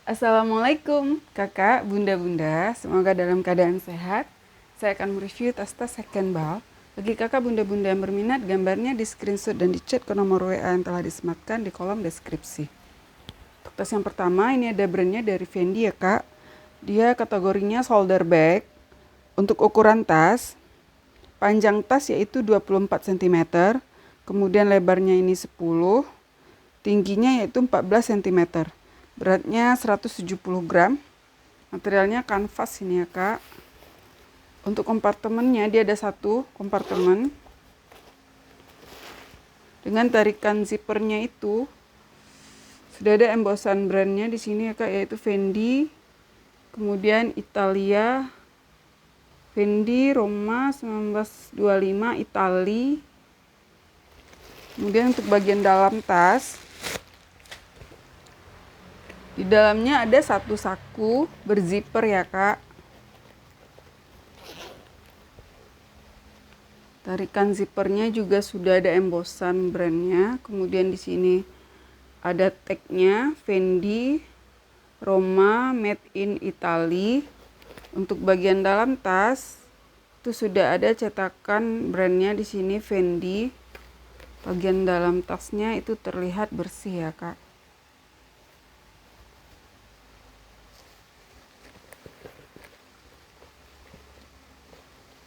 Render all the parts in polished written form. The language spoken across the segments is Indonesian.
Assalamualaikum kakak, bunda-bunda, semoga dalam keadaan sehat. Saya akan mereview tas-tas second ball. Bagi kakak bunda-bunda yang berminat, gambarnya di screenshot dan di chat ke nomor WA yang telah disematkan di kolom deskripsi. Untuk tas yang pertama, ini ada brandnya dari Fendi ya kak. Dia kategorinya shoulder bag. Untuk ukuran tas, panjang tas yaitu 24 cm, kemudian lebarnya ini 10, tingginya yaitu 14 cm. Beratnya 170 gram. Materialnya kanvas ini ya kak. Untuk kompartemennya dia ada satu kompartemen. Dengan tarikan zippernya itu sudah ada embosan brandnya di sini ya kak, yaitu Fendi. Kemudian Italia, Fendi Roma 1925 Itali. Kemudian untuk bagian dalam tas, di dalamnya ada satu saku berzipper ya kak. Tarikan zippernya juga sudah ada embosan brandnya. Kemudian di sini ada tagnya Fendi Roma Made in Italy. Untuk bagian dalam tas itu sudah ada cetakan brandnya di sini Fendi. Bagian dalam tasnya itu terlihat bersih ya kak.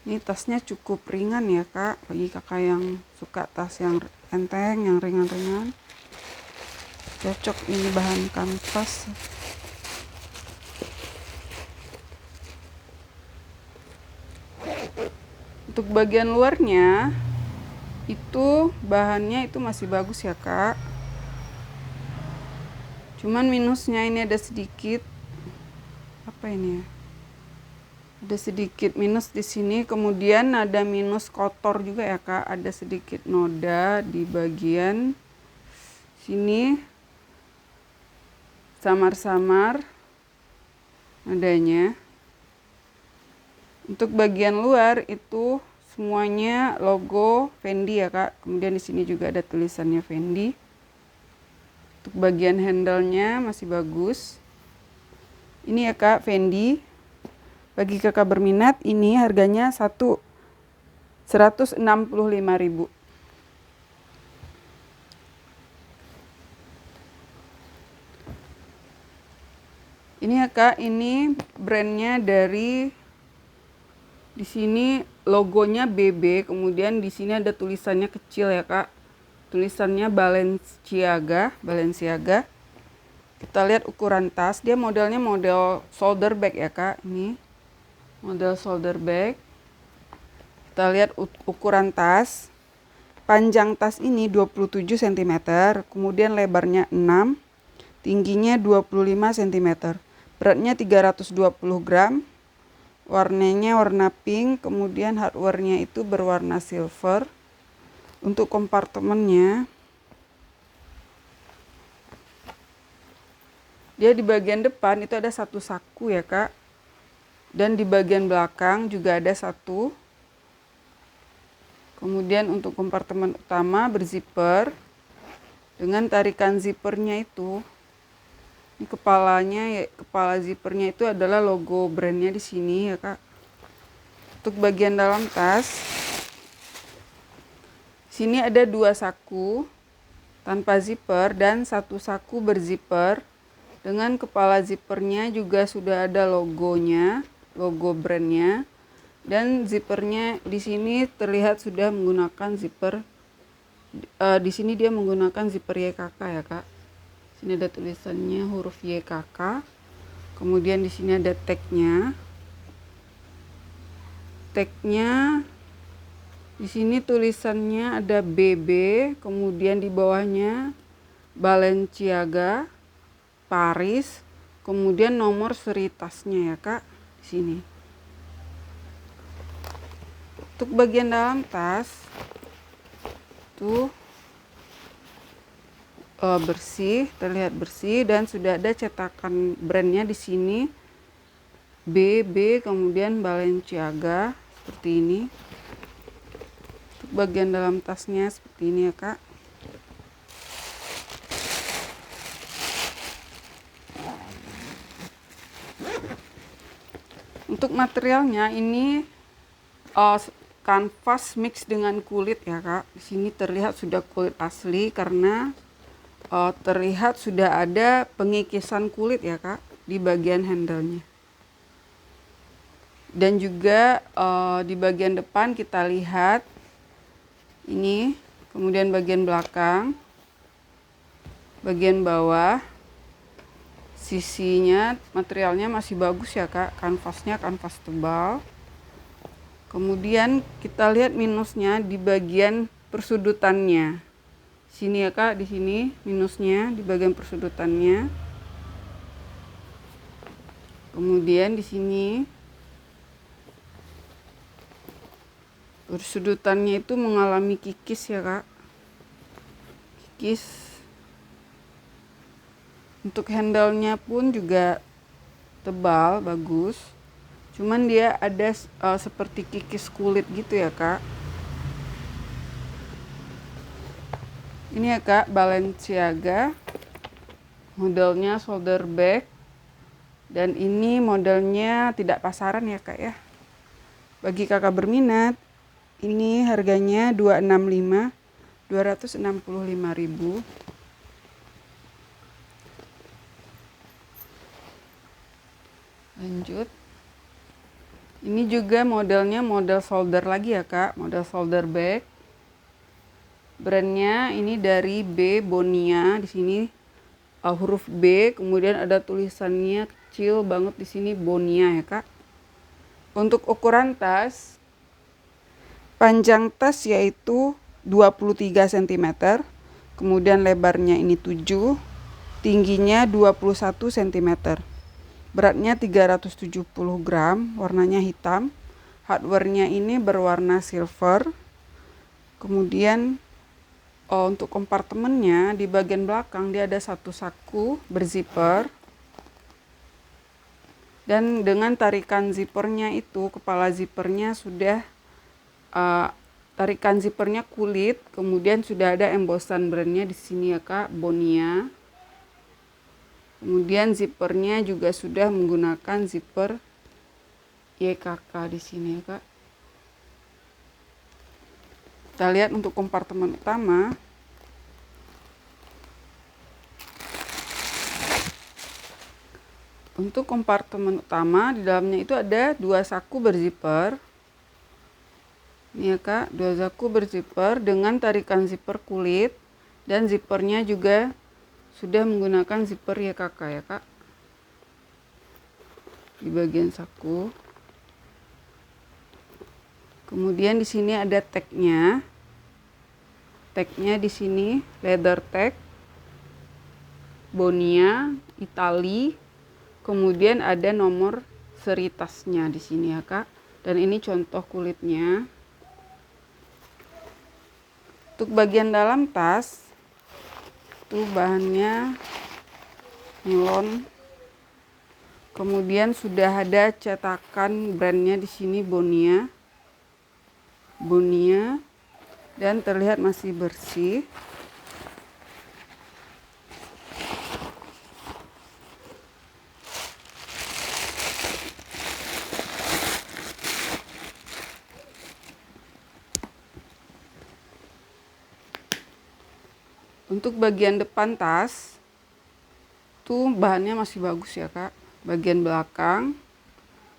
Ini tasnya cukup ringan ya kak, bagi kakak yang suka tas yang enteng, yang ringan-ringan. Cocok ini bahan kanvas. Untuk bagian luarnya, itu bahannya itu masih bagus ya kak. Cuman minusnya ini ada sedikit, apa ini ya? Ada sedikit minus di sini, kemudian ada minus kotor juga ya kak, ada sedikit noda di bagian sini, samar-samar adanya. Untuk bagian luar itu semuanya logo Fendi ya kak, kemudian di sini juga ada tulisannya Fendi. Untuk bagian handle-nya masih bagus. Ini ya kak Fendi. Bagi kakak berminat, ini harganya 165.000. Ini ya kak, ini brandnya dari, di sini logonya BB, kemudian di sini ada tulisannya kecil ya kak. Tulisannya Balenciaga. Kita lihat ukuran tas, dia modelnya model shoulder bag ya kak, ini. Model shoulder bag. Kita lihat ukuran tas. Panjang tas ini 27 cm, kemudian lebarnya 6, tingginya 25 cm. Beratnya 320 gram. Warnanya warna pink, kemudian hardware-nya itu berwarna silver. Untuk kompartemennya, dia di bagian depan itu ada satu saku ya kak. Dan di bagian belakang juga ada satu. Kemudian untuk kompartemen utama berzipper. Dengan tarikan zippernya itu, ini kepala zippernya itu adalah logo brandnya di sini ya kak. Untuk bagian dalam tas, sini ada dua saku tanpa zipper dan satu saku berzipper. Dengan kepala zippernya juga sudah ada logonya, logo brandnya, dan zippernya di sini terlihat sudah menggunakan zipper. Di sini dia menggunakan zipper YKK ya kak. Sini ada tulisannya huruf YKK. Kemudian di sini ada tagnya. Tagnya di sini tulisannya ada BB, kemudian di bawahnya Balenciaga Paris, kemudian nomor seri tasnya ya kak di sini. Untuk bagian dalam tas tuh bersih, terlihat bersih dan sudah ada cetakan brandnya di sini BB, kemudian Balenciaga seperti ini. Untuk bagian dalam tasnya seperti ini ya kak. Untuk materialnya ini kanvas mix dengan kulit ya kak. Di sini terlihat sudah kulit asli karena terlihat sudah ada pengikisan kulit ya kak di bagian handle-nya. Dan juga di bagian depan kita lihat ini, kemudian bagian belakang, bagian bawah, sisinya materialnya masih bagus ya kak, kanvasnya kanvas tebal. Kemudian kita lihat minusnya di bagian persudutannya. Sini ya kak, di sini minusnya di bagian persudutannya. Kemudian di sini persudutannya itu mengalami kikis ya kak, kikis. Untuk handle-nya pun juga tebal, bagus. Cuman dia ada seperti kikis kulit gitu ya kak. Ini ya kak, Balenciaga, modelnya shoulder bag, dan ini modelnya tidak pasaran ya kak ya. Bagi kakak berminat, ini harganya 265.000. Lanjut, ini juga modelnya model shoulder lagi ya kak, model shoulder bag. Brandnya ini dari B Bonia, di sini huruf B, kemudian ada tulisannya kecil banget di sini Bonia ya kak. Untuk ukuran tas, panjang tas yaitu 23 cm, kemudian lebarnya ini 7, tingginya 21 cm. Beratnya 370 gram, warnanya hitam. Hardware-nya ini berwarna silver. Kemudian untuk kompartemennya di bagian belakang dia ada satu saku berzipper. Dan dengan tarikan zippernya itu, kepala zippernya sudah tarikan zippernya kulit, kemudian sudah ada embosan brandnya di sini ya kak, Bonia. Kemudian zippernya juga sudah menggunakan zipper YKK di sini ya kak. Kita lihat untuk kompartemen utama. Untuk kompartemen utama di dalamnya itu ada 2 saku berzipper. Ini ya kak, 2 saku berzipper dengan tarikan zipper kulit, dan zippernya juga sudah menggunakan zipper YKK ya kak. Di bagian saku. Kemudian di sini ada tagnya. Tagnya di sini leather tag, Bonia, Itali. Kemudian ada nomor seri tasnya di sini ya kak. Dan ini contoh kulitnya. Untuk bagian dalam tas, itu bahannya nilon. Kemudian sudah ada cetakan brandnya di sini Bonia. Bonia, dan terlihat masih bersih. Untuk bagian depan tas, tuh bahannya masih bagus ya kak. Bagian belakang,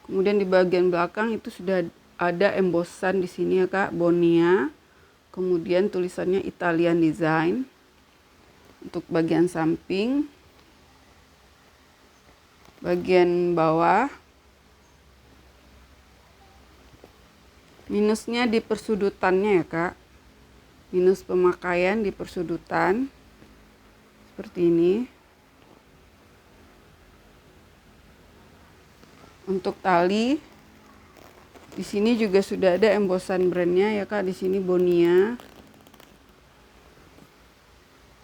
kemudian di bagian belakang itu sudah ada embosan di sini ya kak, Bonia. Kemudian tulisannya Italian Design. Untuk bagian samping, bagian bawah, minusnya di persudutannya ya kak. Minus pemakaian di persudutan seperti ini. Untuk tali, di sini juga sudah ada embosan brandnya ya kak, di sini Bonia.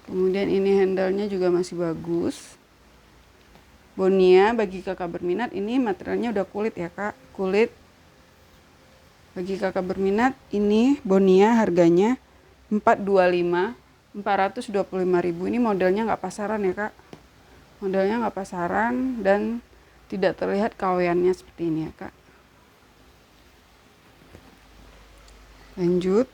Kemudian ini handle-nya juga masih bagus. Bonia, bagi kakak berminat, ini materialnya udah kulit ya kak, kulit. Bagi kakak berminat, ini Bonia harganya 425.000. Ini modelnya nggak pasaran ya kak, modelnya nggak pasaran, dan tidak terlihat kaweannya seperti ini ya kak. Lanjut.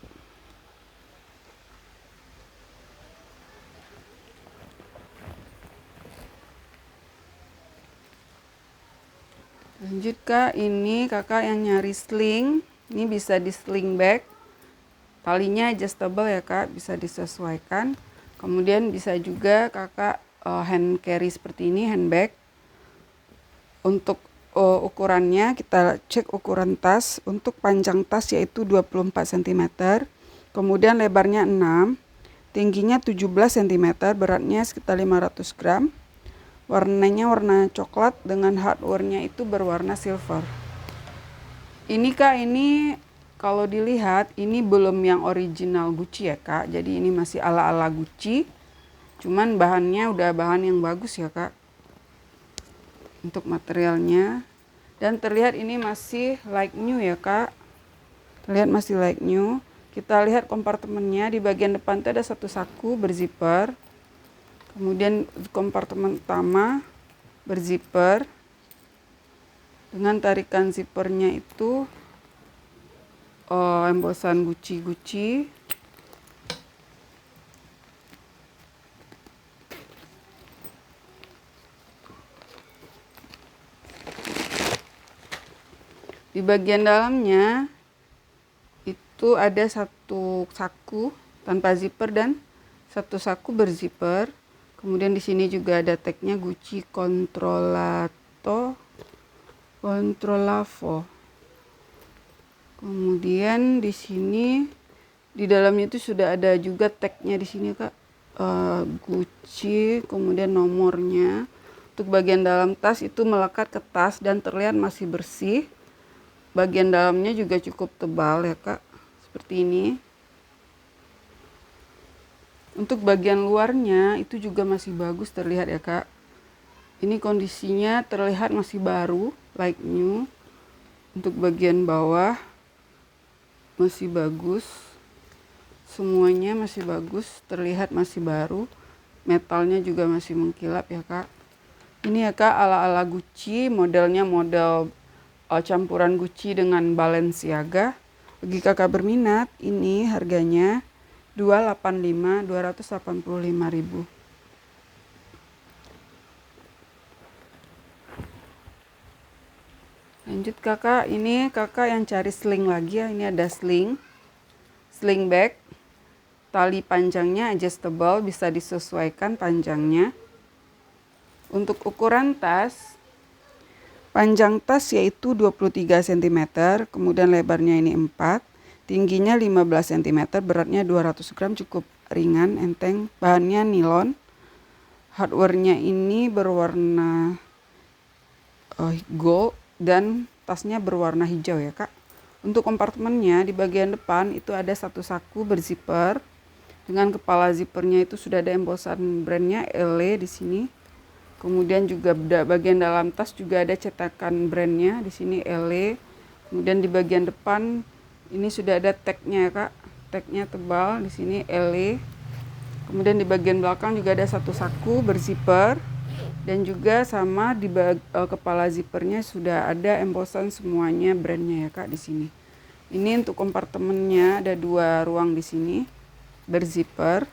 Lanjut kak, ini kakak yang nyari sling. Ini bisa di sling bag. Talinya adjustable ya kak, bisa disesuaikan. Kemudian bisa juga kakak hand carry seperti ini, handbag. Untuk ukurannya kita cek ukuran tas. Untuk panjang tas yaitu 24 cm. Kemudian lebarnya 6, tingginya 17 cm, beratnya sekitar 500 gram. Warnanya warna coklat dengan hardware-nya itu berwarna silver. Ini kak, ini kalau dilihat ini belum yang original Gucci ya kak. Jadi ini masih ala-ala Gucci. Cuman bahannya udah bahan yang bagus ya kak. Untuk materialnya. Dan terlihat ini masih like new ya kak. Terlihat masih like new. Kita lihat kompartemennya. Di bagian depan itu ada satu saku berzipper. Kemudian kompartemen utama berzipper. Dengan tarikan zippernya itu embosan Gucci. Di bagian dalamnya itu ada satu saku tanpa zipper dan satu saku berzipper. Kemudian di sini juga ada tagnya Gucci Controlavo. Kemudian di sini di dalamnya itu sudah ada juga tagnya di sini kak, Gucci, kemudian nomornya. Untuk bagian dalam tas itu melekat ke tas dan terlihat masih bersih. Bagian dalamnya juga cukup tebal ya kak, seperti ini. Untuk bagian luarnya itu juga masih bagus terlihat ya kak. Ini kondisinya terlihat masih baru, like new. Untuk bagian bawah masih bagus. Semuanya masih bagus, terlihat masih baru. Metalnya juga masih mengkilap ya kak. Ini ya kak, ala-ala Gucci, modelnya model campuran Gucci dengan Balenciaga. Bagi kakak berminat, ini harganya 285.000. Lanjut kakak, ini kakak yang cari sling lagi ya. Ini ada sling bag. Tali panjangnya adjustable, bisa disesuaikan panjangnya. Untuk ukuran tas, panjang tas yaitu 23 cm, kemudian lebarnya ini 4, tingginya 15 cm, beratnya 200 gram, cukup ringan, enteng. Bahannya nilon. Hardware-nya ini berwarna gold dan tasnya berwarna hijau ya kak. Untuk kompartemennya di bagian depan itu ada satu saku berzipper. Dengan kepala zippernya itu sudah ada embosan brandnya LE di sini. Kemudian juga bagian dalam tas juga ada cetakan brandnya di sini LE. Kemudian di bagian depan ini sudah ada tagnya ya kak. Tagnya tebal di sini LE. Kemudian di bagian belakang juga ada satu saku berzipper. Dan juga sama di kepala zippernya sudah ada embosan semuanya brandnya ya kak di sini. Ini untuk kompartemennya ada 2 ruang di sini berzipper.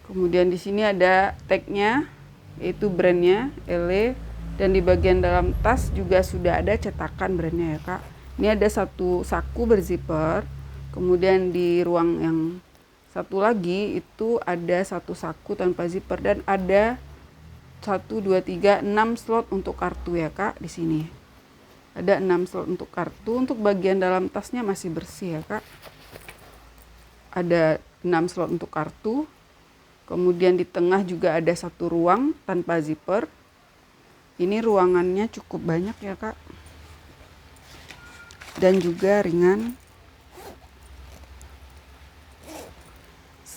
Kemudian di sini ada tagnya yaitu brandnya LE, dan di bagian dalam tas juga sudah ada cetakan brandnya ya kak. Ini ada satu saku berzipper. Kemudian di ruang yang satu lagi itu ada satu saku tanpa zipper dan ada 1, 2, 3, 6 slot untuk kartu ya kak di sini. Ada 6 slot untuk kartu. Untuk bagian dalam tasnya masih bersih ya kak. Ada 6 slot untuk kartu. Kemudian di tengah juga ada satu ruang tanpa zipper. Ini ruangannya cukup banyak ya kak. Dan juga ringan.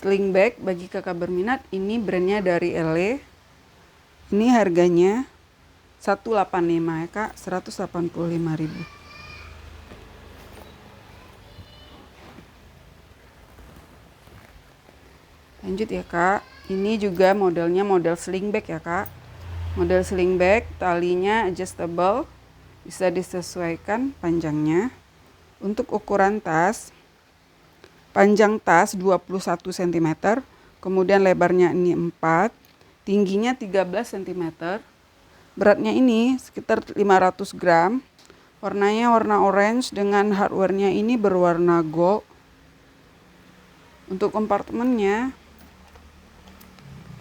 Sling bag bagi kakak berminat, ini brandnya dari LE. Ini harganya 185 ya kak, 185.000. Lanjut ya kak, ini juga modelnya model sling bag ya kak. Model sling bag, talinya adjustable, bisa disesuaikan panjangnya. Untuk ukuran tas, panjang tas 21 cm, kemudian lebarnya ini 4, tingginya 13 cm, beratnya ini sekitar 500 gram, warnanya warna orange dengan hardware-nya ini berwarna gold. Untuk kompartemennya,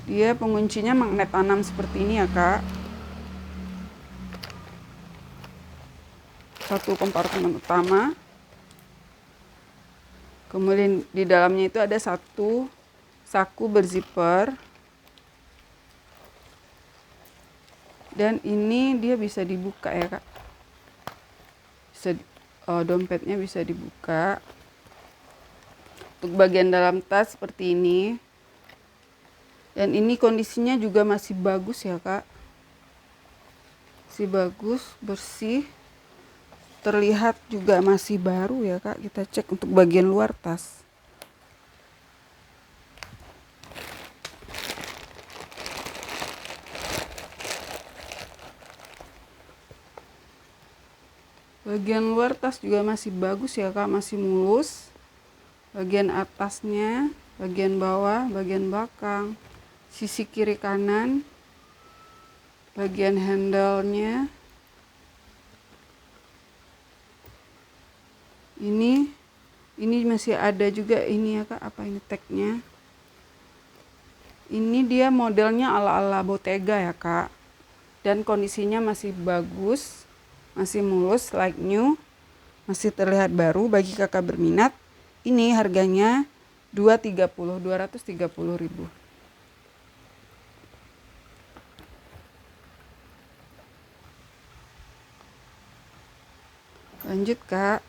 dia penguncinya magnet tanam seperti ini ya kak. Satu kompartemen utama. Kemudian di dalamnya itu ada satu saku berzipper. Dan ini dia bisa dibuka ya kak. Dompetnya bisa dibuka. Untuk bagian dalam tas seperti ini. Dan ini kondisinya juga masih bagus ya kak. Masih bagus, bersih. Terlihat juga masih baru ya kak. Kita cek untuk bagian luar tas. Bagian luar tas juga masih bagus ya kak, masih mulus. Bagian atasnya, bagian bawah, bagian belakang, sisi kiri kanan, bagian handle-nya. Ini masih ada juga ini ya kak, apa ini tagnya. Ini dia modelnya ala-ala Bottega ya kak. Dan kondisinya masih bagus, masih mulus, like new, masih terlihat baru. Bagi kakak berminat, ini harganya 230.000. Lanjut kak.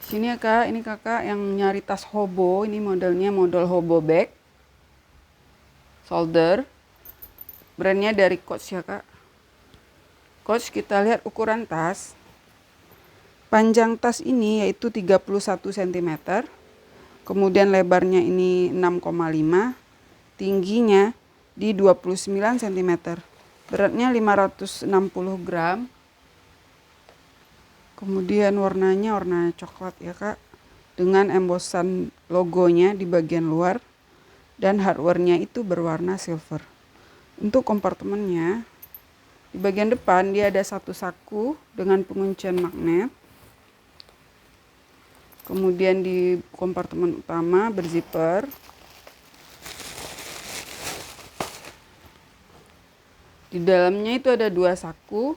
Sini ya kak, ini kakak yang nyari tas hobo. Ini modelnya model hobo bag. Shoulder. Brandnya dari Coach ya kak. Coach, kita lihat ukuran tas. Panjang tas ini yaitu 31 cm. Kemudian lebarnya ini 6,5. Tingginya di 29 cm. Beratnya 560 gram. Kemudian warnanya warna coklat ya kak. Dengan embosan logonya di bagian luar. Dan hardware-nya itu berwarna silver. Untuk kompartemennya, di bagian depan dia ada satu saku dengan penguncian magnet. Kemudian di kompartemen utama berzipper. Di dalamnya itu ada dua saku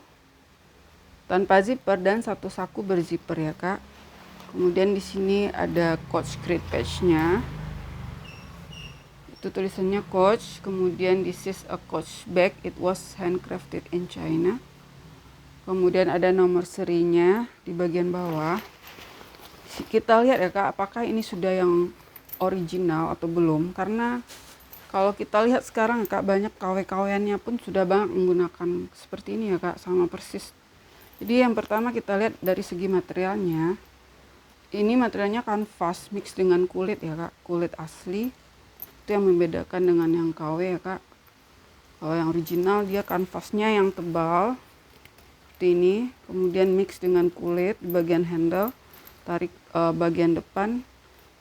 tanpa zipper dan satu saku berzipper ya kak. Kemudian di sini ada Coach Create patch-nya. Itu tulisannya Coach. Kemudian this is a Coach bag. It was handcrafted in China. Kemudian ada nomor serinya di bagian bawah. Kita lihat ya kak, apakah ini sudah yang original atau belum. Karena kalau kita lihat sekarang kak, banyak KW-KW-nya pun sudah banyak menggunakan seperti ini ya kak, sama persis. Jadi yang pertama kita lihat dari segi materialnya. Ini materialnya kanvas mix dengan kulit ya kak, kulit asli. Itu yang membedakan dengan yang KW ya kak. Kalau yang original dia kanvasnya yang tebal seperti ini, kemudian mix dengan kulit di bagian handle, tarik bagian depan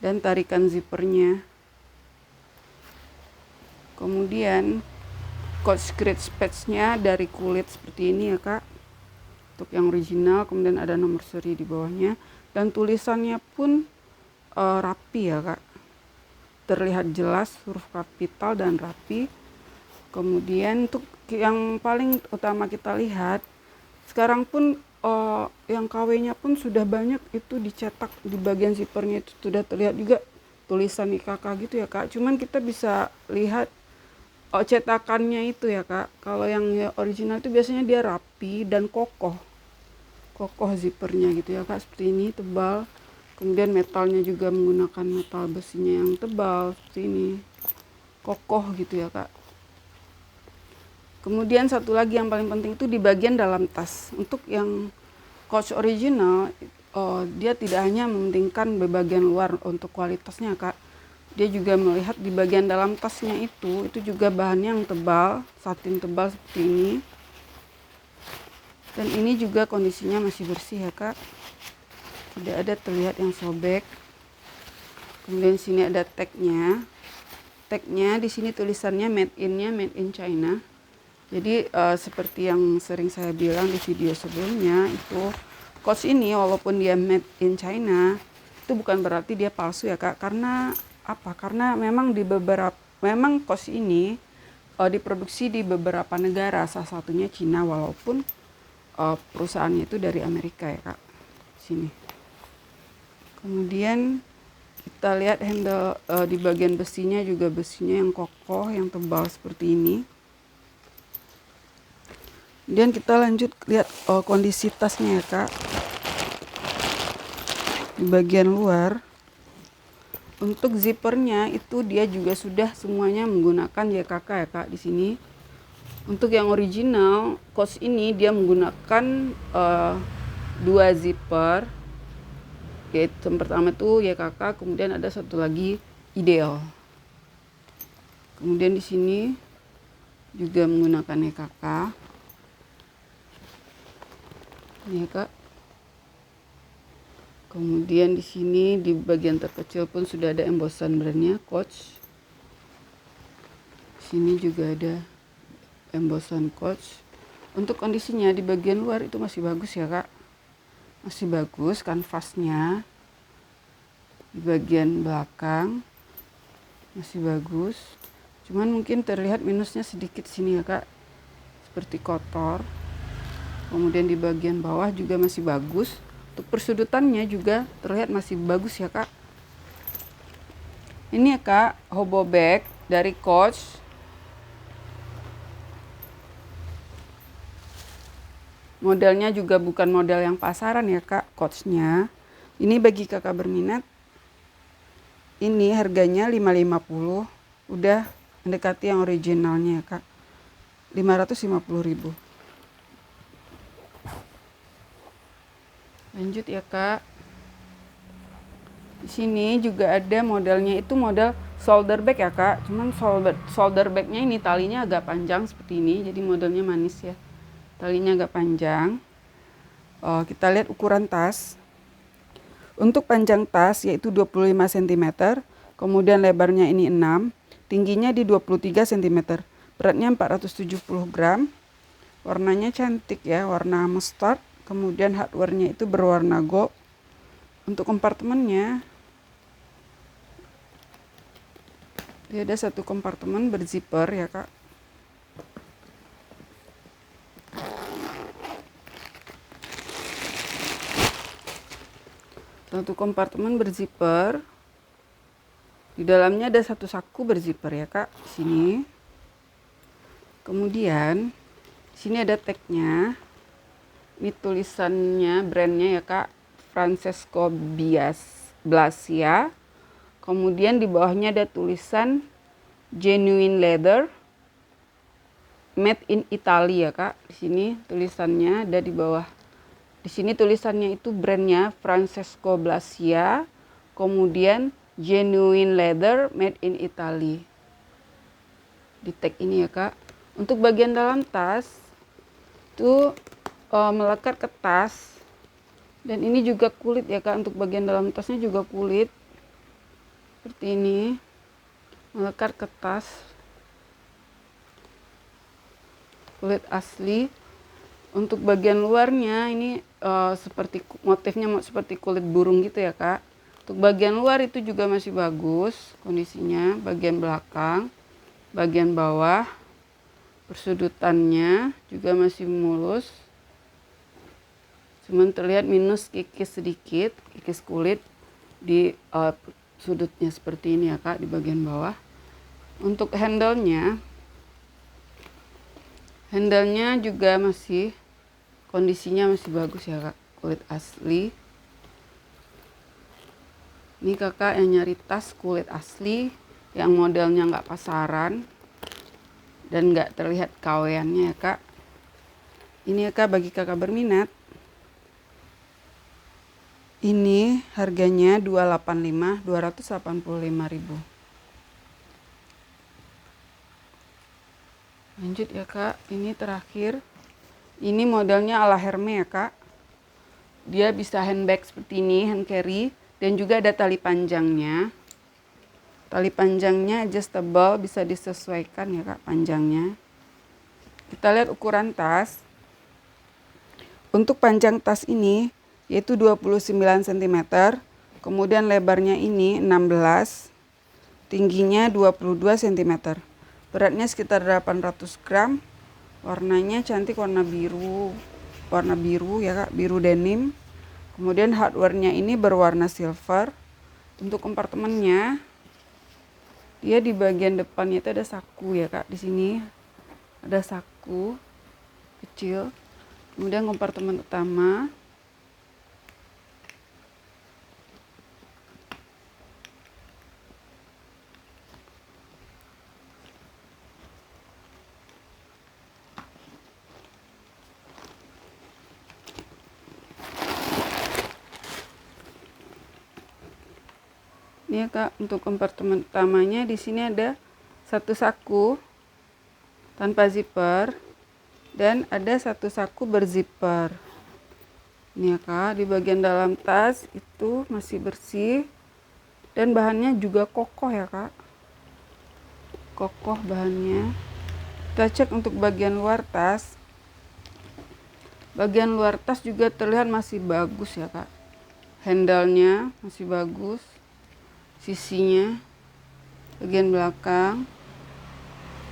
dan tarikan zippernya. Kemudian Coach Create patch-nya dari kulit seperti ini ya kak. Untuk yang original, kemudian ada nomor seri di bawahnya dan tulisannya pun rapi ya kak. Terlihat jelas huruf kapital dan rapi. Kemudian untuk yang paling utama kita lihat, sekarang pun yang KW-nya pun sudah banyak itu dicetak di bagian zippernya, itu sudah terlihat juga tulisan IKK gitu ya kak. Cuman kita bisa lihat cetakannya itu ya kak. Kalau yang original itu biasanya dia rapi dan kokoh zippernya gitu ya kak, seperti ini tebal. Kemudian metalnya juga menggunakan metal besinya yang tebal seperti ini, kokoh gitu ya kak. Kemudian satu lagi yang paling penting itu di bagian dalam tas. Untuk yang Coach original, dia tidak hanya mementingkan bagian luar untuk kualitasnya kak. dia juga melihat di bagian dalam tasnya itu juga bahannya yang tebal, satin tebal seperti ini. Dan ini juga kondisinya masih bersih ya kak, tidak ada terlihat yang sobek. Kemudian sini ada tagnya di sini tulisannya made in China. Jadi seperti yang sering saya bilang di video sebelumnya, itu coach ini walaupun dia made in China itu bukan berarti dia palsu ya kak. Karena apa? Karena memang coach ini diproduksi di beberapa negara, salah satunya Cina, walaupun perusahaannya itu dari Amerika ya kak. Sini. Kemudian kita lihat handle di bagian besinya juga besinya yang kokoh, yang tebal seperti ini. Kemudian kita lanjut lihat kondisi tasnya ya kak. Di bagian luar, untuk zippernya itu dia juga sudah semuanya menggunakan JKK ya kak di sini. Untuk yang original coach ini dia menggunakan 2 zipper, yaitu yang pertama itu YKK, kemudian ada satu lagi Ideal. Kemudian di sini juga menggunakan YKK. Ini ya kak. Kemudian di sini di bagian terkecil pun sudah ada embossan brandnya Coach. Sini juga ada embossan Coach. Untuk kondisinya di bagian luar itu masih bagus ya kak, masih bagus kanvasnya. Di bagian belakang masih bagus, cuman mungkin terlihat minusnya sedikit sini ya kak, seperti kotor. Kemudian di bagian bawah juga masih bagus, untuk persudutannya juga terlihat masih bagus ya kak. Ini ya kak, hobo bag dari Coach. Modelnya juga bukan model yang pasaran ya kak, Coachnya. Ini bagi kakak berminat, ini harganya 550, udah mendekati yang originalnya ya kak, 550.000. Lanjut ya kak. Di sini juga ada modelnya, itu model shoulder bag ya kak, cuman shoulder bagnya ini talinya agak panjang seperti ini, jadi modelnya manis ya. Talinya agak panjang. Kita lihat ukuran tas. Untuk panjang tas yaitu 25 cm, kemudian lebarnya ini 6, tingginya di 23 cm, beratnya 470 gram. Warnanya cantik ya, warna mustard. Kemudian hardware-nya itu berwarna gold. Untuk kompartemennya, dia ada satu kompartemen berzipper ya kak. Satu kompartemen berzipper. Di dalamnya ada satu saku berzipper ya kak, di sini. Kemudian di sini ada tagnya. Ini tulisannya, brandnya ya kak, Francesco Blasia. Kemudian di bawahnya ada tulisan Genuine Leather, Made in Italy ya kak. Di sini tulisannya ada di bawah. Di sini tulisannya itu brandnya Francesco Blasia, kemudian Genuine Leather Made in Italy. Di tag ini ya kak. Untuk bagian dalam tas itu melekat ke tas, dan ini juga kulit ya kak. Untuk bagian dalam tasnya juga kulit seperti ini, melekat ke tas, kulit asli. Untuk bagian luarnya ini seperti motifnya seperti kulit burung gitu ya kak. Untuk bagian luar itu juga masih bagus kondisinya. Bagian belakang, bagian bawah, persudutannya juga masih mulus. Cuman terlihat minus kikis sedikit, kikis kulit di sudutnya seperti ini ya kak, di bagian bawah. Untuk handle-nya juga masih kondisinya masih bagus ya kak, kulit asli. Ini kakak yang nyari tas kulit asli, yang modelnya nggak pasaran dan nggak terlihat KW-annya ya kak. Ini ya kak, bagi kakak berminat, ini harganya 285.000. Lanjut ya kak, ini terakhir. Ini modelnya ala Hermes ya kak. Dia bisa handbag seperti ini, hand carry. Dan juga ada tali panjangnya. Tali panjangnya adjustable, bisa disesuaikan ya kak panjangnya. Kita lihat ukuran tas. Untuk panjang tas ini yaitu 29 cm. Kemudian lebarnya ini 16. Tingginya 22 cm. Beratnya sekitar 800 gram. Warnanya cantik, warna biru ya kak, biru denim. Kemudian hardware-nya ini berwarna silver. Untuk kompartemennya, dia di bagian depannya itu ada saku ya kak. Di sini ada saku kecil. Kemudian kompartemen utama. Ini ya kak, untuk kompartemen utamanya di sini ada satu saku tanpa zipper dan ada satu saku berzipper. Ini ya kak, di bagian dalam tas itu masih bersih dan bahannya juga kokoh ya kak. Kokoh bahannya. Kita cek untuk bagian luar tas. Bagian luar tas juga terlihat masih bagus ya kak. Handle-nya masih bagus. Sisinya, bagian belakang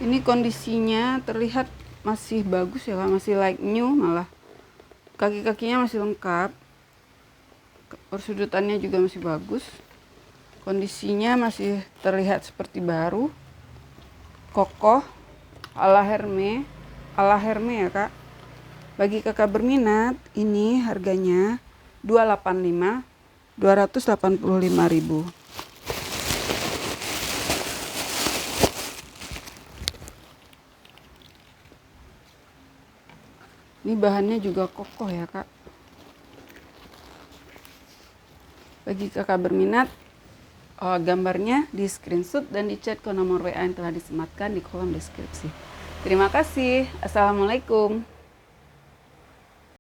ini kondisinya terlihat masih bagus ya kak, masih like new, malah kaki-kakinya masih lengkap, persudutannya juga masih bagus, kondisinya masih terlihat seperti baru, kokoh, ala Hermes ya kak. Bagi kakak berminat, ini harganya 285.000. Ini bahannya juga kokoh ya kak. Bagi kakak berminat, gambarnya di screenshot dan di-chat ke nomor WA yang telah disematkan di kolom deskripsi. Terima kasih. Assalamualaikum.